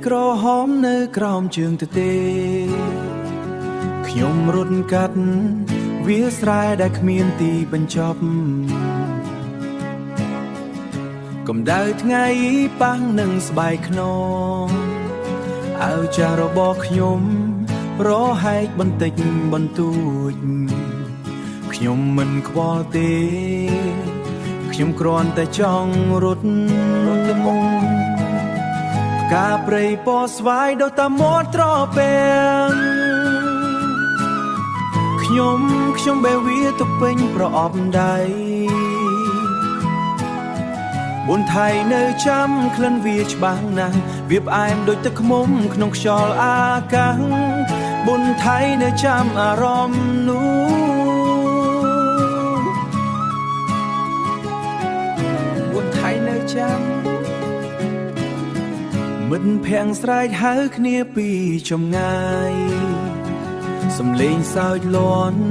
ក្រហមនៅក្រោមជើងទទេខ្ញុំរត់កាត់វាស្រែដែលគ្មានទីបញ្ចប់កម្ដៅថ្ងៃប៉ះនឹងស្បែកខ្នងអើចាស់របស់ខ្ញុំរហែកបន្តិចបន្តួចខ្ញុំមិនខ្វល់ទេខ្ញុំគ្រាន់តែចង់រត់មុខផ្កាព្រៃពណ៌ស្វាយដូចតាមាត់ត្រពាំងខ្ញុំបែវាទៅពេញប្រអប់ដៃប៊ុនថៃនៅចាំក្លិនវាច្បាស់ណាស់វាផ្អែមដូចទឹកឃ្មុំក្នុងខ្យល់អាកាសប៊ុនថៃនៅចាំអារម្មណ៍នោះប៊ុនថៃនៅចាំមិត្តភ័ក្តិស្រែកហៅគ្នាពីចម្ងាយសំឡេងសើចលាន់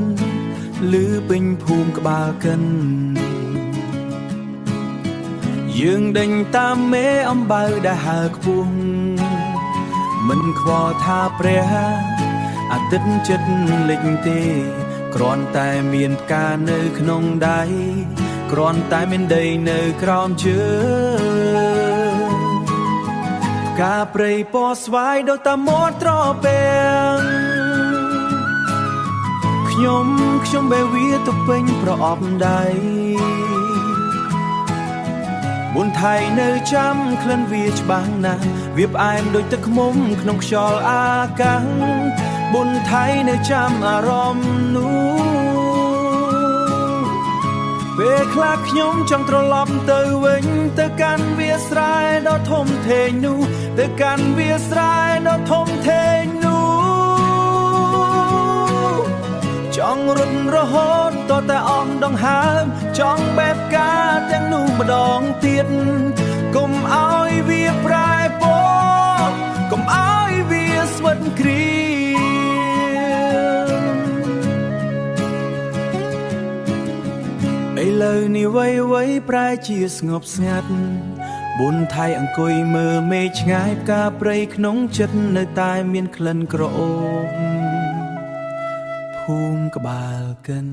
ឮពេញភូមិក្បាលកិនយើងដេញតាមមេអំបៅដែលហើរខ្ពស់មិនខ្វល់ថាព្រះអាទិត្យចិត្តលិចទេគ្រាន់តែមានផ្កានៅក្នុងដៃគ្រាន់តែមានដីនៅក្រោមជើងផ្កាព្រៃពណ៌ស្វាយដូចតាមាត់ត្រពាំងខ្ញុំបែវាទៅពេញប្រអប់ដៃប៊ុនថៃនៅចាំក្លិនវាច្បាស់ណាស់វាផ្អែមដូចទឹកឃ្មុំក្នុងខ្យល់អាកាសប៊ុនថៃនៅចាំអារម្មណ៍នោះពេលខ្លះខ្ញុំចង់ត្រឡប់ទៅវិញទៅកាន់វាស្រែដ៏ធំធេងនោះទៅកាន់វាស្រែដ៏ធំធេងនោះចង់រត់រហូតតតែអស់ដង្ហើមចង់បែបការទាំងនោះម្ដងទៀតកុំឲ្យវាប្រែពណ៌កុំឲ្យវាស្វិតគ្រីឥឡូវនេះវ័យប្រែជាស្ងប់ស្ងាត់ប៊ុនថៃអង្គុយមើលមេឃឆ្ងាយផ្កាព្រៃក្នុងចិត្តនៅតែមានក្លិនក្រអូបភូមិក្បាលកិន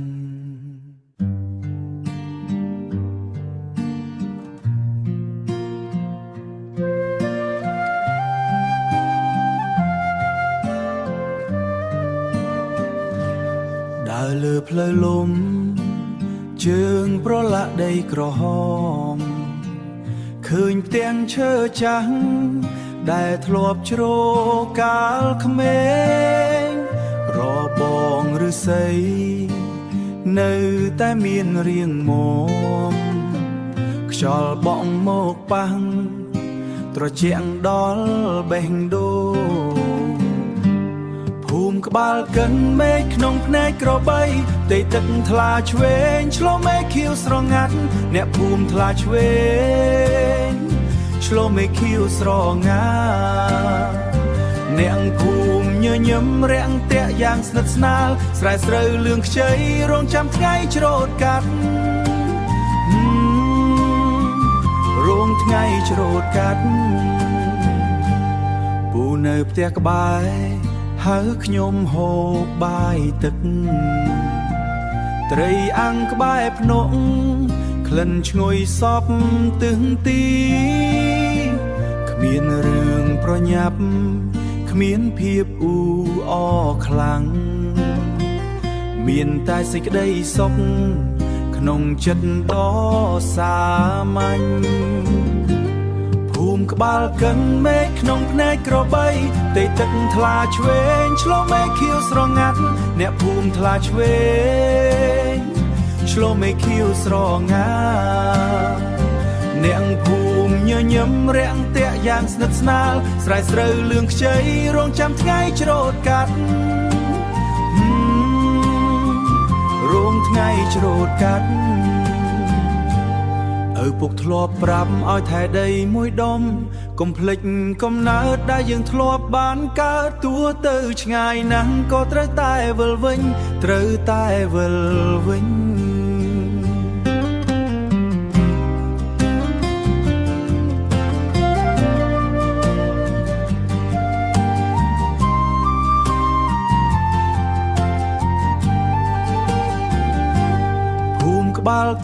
ដើរលើផ្លូវលំជើងប្រឡាក់ដីក្រហមឃើញផ្ទាំងឈើចាស់ដែលធ្លាប់ជ្រកាលក្មេងរបងឫស្សីនៅតែមានរាងមាំខ្យល់បក់មកប៉ះត្រជាក់ដល់បេះដូងភូមិក្បាលកិនមេឃក្នុងភ្នែកក្របីផ្ទៃទឹកថ្លាឆ្វេងឆ្លុះមេឃខៀវស្រងាត់អ្នកភូមិថ្លាឆ្វេងឆ្លុះមេឃខៀវស្រងាត់អ្នកភូមិញញឹមរាំងតាក់យ៉ាងស្និទ្ធស្នាលស្រែស្រូវលឿងខ្ចីរងចាំថ្ងៃច្រូតកាត់រងថ្ងៃច្រូតកាត់ពូនៅផ្ទះក្បែរហៅខ្ញុំហូបបាយទឹកត្រីអាំងក្បែរភ្នក់ក្លិនឈ្ងុយសពទឹងទីគ្មានរឿងប្រញាប់គ្មានភាពអ៊ូអខ្លាំងមានតែសេចក្តីសុខក្នុងចិត្តដ៏សាមញ្ញភូមិក្បាលកិនមេឃក្នុងភ្នែកក្របីផ្ទៃទឹកថ្លាឆ្វេងឆ្លុះមេឃខៀវស្រងាត់អ្នកភូមិថ្លាឆ្វេងឆ្លុះមេឃខៀវស្រងាត់អ្នកភូមិញញឹមរាំងតាក់យ៉ាងស្និទ្ធស្នាលស្រែស្រូវលឿងខ្ចីរងចាំថ្ងៃច្រូតកាត់រងថ្ងៃច្រូតកាត់ឪពុកធ្លាប់ប្រាប់ឲ្យថែដីមួយដុំកុំភ្លេចកំណើតដែលយើងធ្លាប់បានកើតទោះទៅឆ្ងាយណាស់ក៏ត្រូវតែវិលវិញត្រូវតែវិលវិញ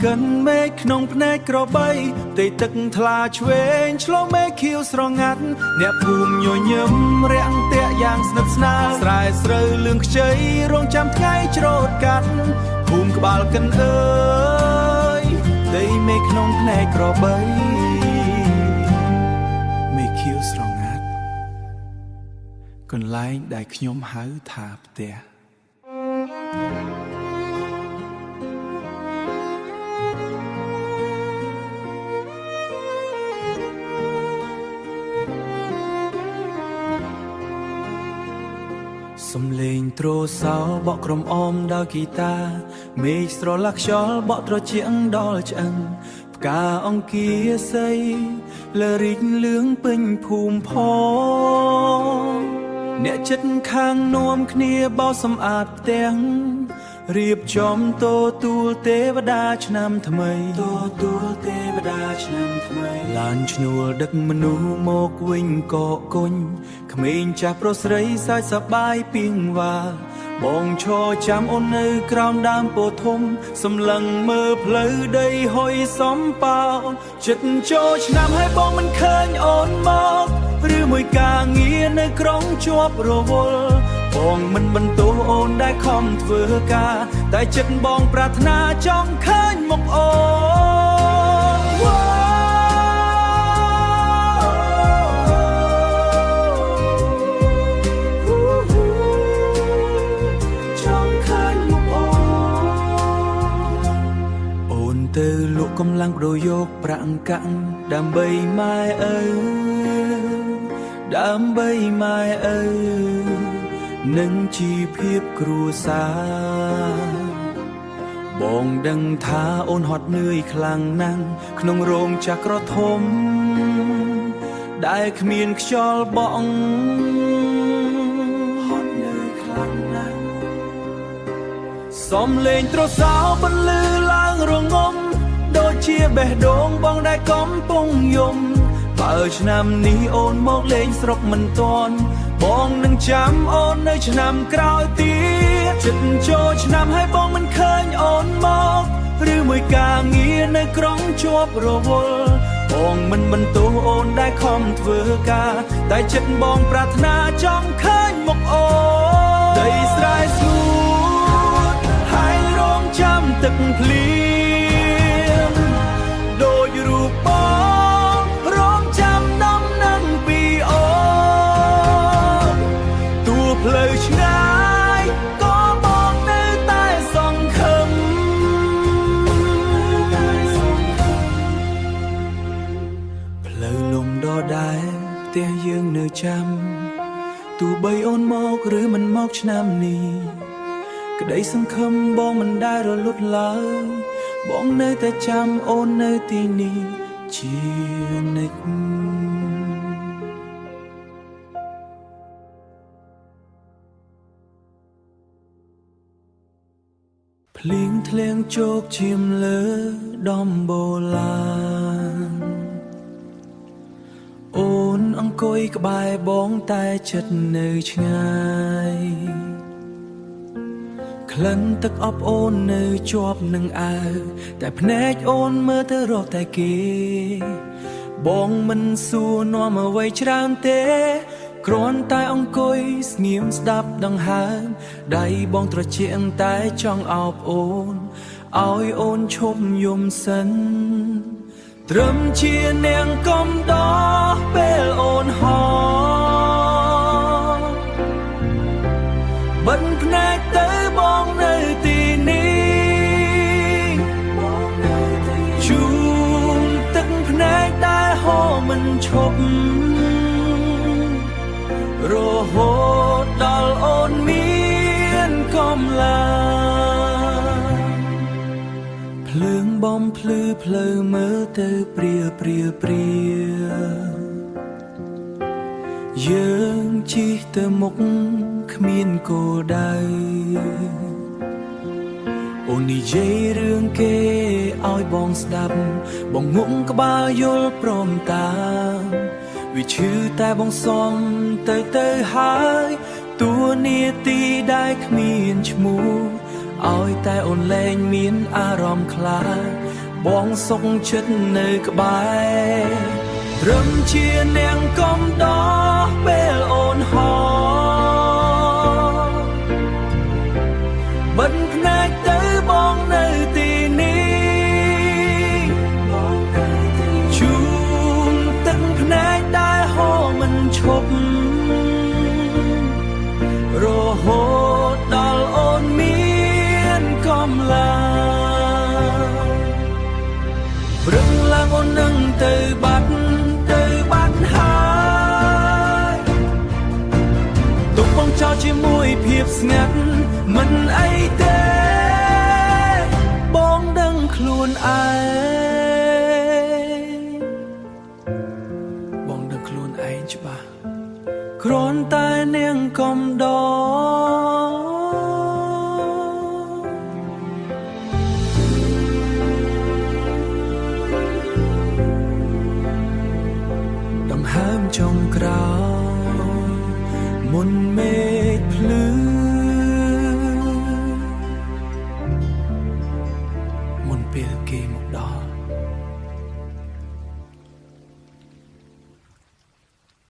កិនមេឃក្នុងភ្នែកក្របីផ្ទៃទឹកថ្លាឆ្វេងឆ្លងមេឃខៀវស្រងាត់អ្នកភូមិញញឹមរាំងតាក់យ៉ាងស្និទ្ធស្នាលស្រែស្រូវលឿងខ្ចីរងចាំថ្ងៃច្រូតកាត់ភូមិក្បាលកិនអើយផ្ទៃមេឃក្នុងភ្នែកក្របីមេឃខៀវស្រងាត់កន្លែងដែលខ្ញុំហៅថាផ្ទះសំលេងទ្រសោបក់ក្រុមអមដោយហ្គីតាមេឃស្រលាក់ខ្យល់បក់ត្រចៀងដល់ឆ្អឹងផ្កាអង្គាសីលើរីកលឿងពេញភូមិផងអ្នកចិត្តខាងនាំគ្នាបោសសម្អាតផ្ទាំងរៀបចំទទួលទេវតាឆ្នាំថ្មីទទួលទេវតាឆ្នាំថ្មីឡានឈ្នួលដឹកមនុស្សមកវិញកកគុញក្មេងចាស់ប្រុសស្រីសើចសប្បាយពីងវ៉ាបងឈរចាំអូននៅក្រោមដើមពោធិធំសម្លឹងមើលផ្លូវដីហុយសំប៉ោចិត្តចូលឆ្នាំហើយបងមិនឃើញអូនមកឬមួយការងារនៅក្រុងជាប់រវល់បងមិនបន្ទោសអូនដែលខំធ្វើការតែចិត្តបងប្រាថ្នាចង់ឃើញមុខអូនទៅលក់កំឡាំងប្រយកប្រាក់កាក់ដើម្បីម៉ែឪដើម្បីម៉ែឪនឹងជីវភាពគ្រួសារបងដឹងថាអូនហត់នឿយខ្លាំងណាស់ក្នុងរោងចក្រធំដែលគ្មានខ្យល់បក់ហត់នឿយខ្លាំងណាស់សំលេងទ្រសោបន្លឺឡើងរងំដូចជាបេះដូងបងដែលកំពុងយំបើឆ្នាំនេះអូនមកលេងស្រុកមិនទាន់បងនឹងចាំអូននៅឆ្នាំក្រោយទៀតចិត្តចូលឆ្នាំហើយបងមិនឃើញអូនមកឬមួយការងារនៅក្រុងជាប់រវល់បងមិនបន្ទោសអូនដែលខំធ្វើការតែចិត្តបងប្រាថ្នាចង់ឃើញមុខអូនដីស្រែស្ងួតហើយរងចាំទឹកភ្លៀងដូចរូបបងរងចាំដំណឹងពីអូនទួផ្លូវឆ្ងាយក៏បងនៅតែសង្ឃឹមផ្លូវលំដដែលផ្ទះយើងនៅចាំទោះបីអូនមកឬមិនមកឆ្នាំនេះក្តីសង្ឃឹមបងមិនដែលរលត់ឡើយបងនៅតែចាំអូននៅទីនេះជានិច្ចភ្លៀងធ្លៀងជោគឈាមលើដំបូឡានអូនអង្គុយក្បែរបងតែចិត្តនៅឆ្ងាយក្លិនទឹកអប់អូននៅជាប់នឹងអាវតែភ្នែកអូនមើលទៅរកតែគេបងមិនសួរនាំអ្វីច្រើនទេគ្រាន់តែអង្គុយស្ងៀមស្ដាប់ដង្ហើមដៃបងត្រជាក់តែចង់អោបអូនឲ្យអូនឈប់យំសិនត្រឹមជានាងកំដោះពេលអូនហោបិទភ្នែកទៅបងនៅទីនេះជូនទឹកភ្នែកដែលហូរមិនឈប់រហូតដល់អូនមានកម្លាំងភ្លើងបំភ្លឺផ្លូវមើលទៅព្រាព្រាយើងជិះទៅមុខគ្មានគោលដៅអូននិយាយរឿងគេឲ្យបងស្ដាប់បងងក់ក្បាលយល់ព្រមតាមវាឈឺតែបងសំទៅហើយតួនាទីដែលគ្មានឈ្មោះ ឲ្យតែអូនលែងមានអារម្មណ៍ខ្លាចបងសុខចិត្តនៅក្បែរត្រឹមជានាងកំដោះពេលអូនហោបិទភ្នែកទៅបងនៅទីនេះជូនទឹកភ្នែកដែលហូរមិនឈប់រហូតដល់អូនមានកម្លាំងព្រឹងឡើងអូននឹងទៅបាត់ហើយទុកបងចោលជាមួយភាពស្ងាត់មិនអីទេបងដឹងខ្លួនឯងបងដឹងខ្លួនឯងច្បាស់គ្រាន់តែនាងកំដរដង្ហើមចុងក្រោយ